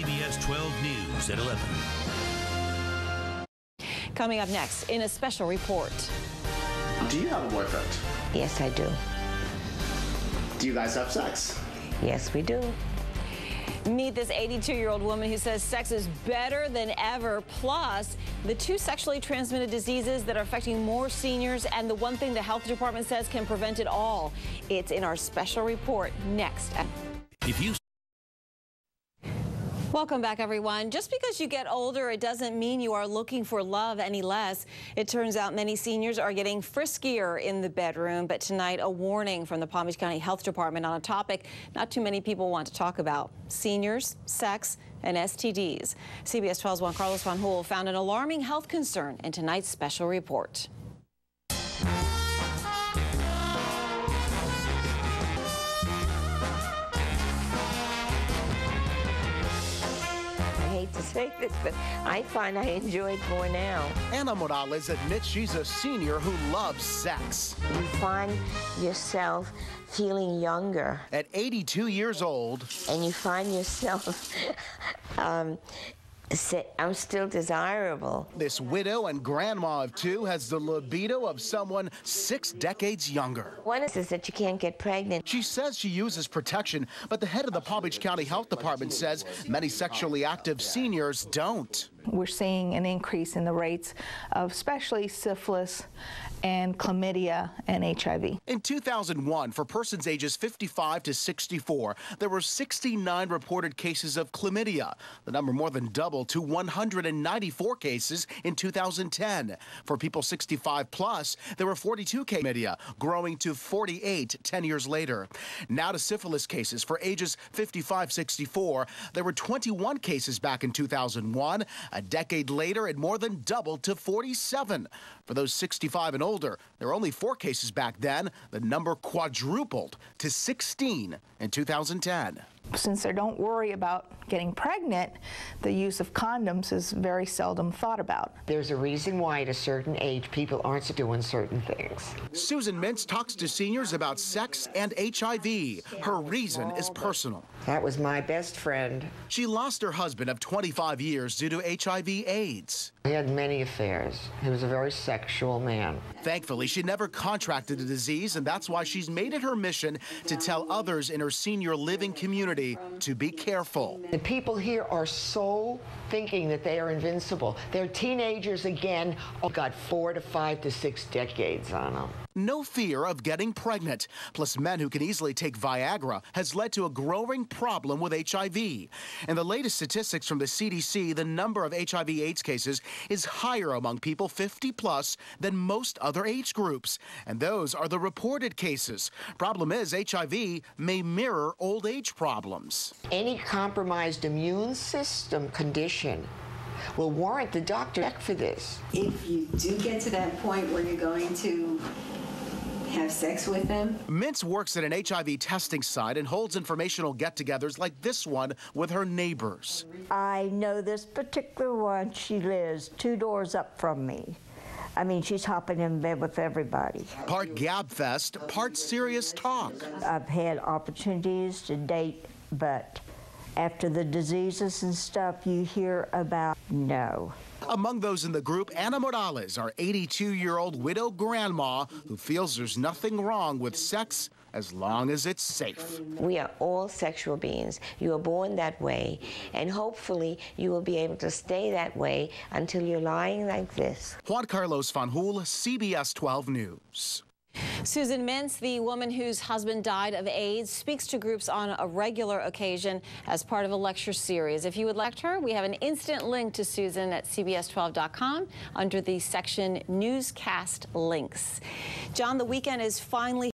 CBS 12 News at 11. Coming up next in a special report. Do you have a boyfriend? Yes, I do. Do you guys have sex? Yes, we do. Meet this 82-year-old woman who says sex is better than ever. Plus, the two sexually transmitted diseases that are affecting more seniors and the one thing the health department says can prevent it all. It's in our special report next. Welcome back, everyone. Just because you get older, it doesn't mean you are looking for love any less. It turns out many seniors are getting friskier in the bedroom. But tonight, a warning from the Palm Beach County Health Department on a topic not too many people want to talk about: seniors, sex, and STDs. CBS 12's Juan Carlos Van Hool found an alarming health concern in tonight's special report. To say this, but I find I enjoy it more now. Ana Morales admits she's a senior who loves sex. You find yourself feeling younger. At 82 years old. And you find yourself I'm still desirable. This widow and grandma of two has the libido of someone 6 decades younger. One is that you can't get pregnant. She says she uses protection, but the head of the Palm Beach County Health Department says many sexually active seniors don't. We're seeing an increase in the rates of especially syphilis and chlamydia and HIV. In 2001, for persons ages 55 to 64, there were 69 reported cases of chlamydia. The number more than doubled to 194 cases in 2010. For people 65 plus, there were 42 cases of chlamydia, growing to 48 10 years later. Now to syphilis cases. For ages 55-64, there were 21 cases back in 2001. A decade later, it more than doubled to 47. For those 65 and older, there were only 4 cases back then. The number quadrupled to 16 in 2010. Since they don't worry about getting pregnant, the use of condoms is very seldom thought about. There's a reason why at a certain age people aren't doing certain things. Susan Mintz talks to seniors about sex and HIV. Her reason is personal. That was my best friend. She lost her husband of 25 years due to HIV/AIDS. He had many affairs. He was a very sexual man. Thankfully, she never contracted the disease, and that's why she's made it her mission to tell others in her senior living community to be careful. The people here are so thinking that they are invincible. They're teenagers again. Got 4 to 5 to 6 decades on them. No fear of getting pregnant, plus men who can easily take Viagra, has led to a growing problem with HIV. In the latest statistics from the CDC, the number of HIV/AIDS cases is higher among people 50 plus than most other age groups. And those are the reported cases. Problem is, HIV may mirror old age problems. Any compromised immune system condition will warrant the doctor check for this. If you do get to that point where you're going to have sex with them. Mintz works at an HIV testing site and holds informational get-togethers like this one with her neighbors. I know this particular one. She lives 2 doors up from me. I mean, she's hopping in bed with everybody. Part gabfest, part serious talk. I've had opportunities to date, but after the diseases and stuff you hear about, no. Among those in the group, Ana Morales, our 82-year-old widow grandma who feels there's nothing wrong with sex as long as it's safe. We are all sexual beings. You are born that way, and hopefully you will be able to stay that way until you're lying like this. Juan Carlos Van Hool, CBS 12 News. Susan Mintz, the woman whose husband died of AIDS, speaks to groups on a regular occasion as part of a lecture series. If you would like her, we have an instant link to Susan at CBS12.com under the section Newscast Links. John, the weekend is finally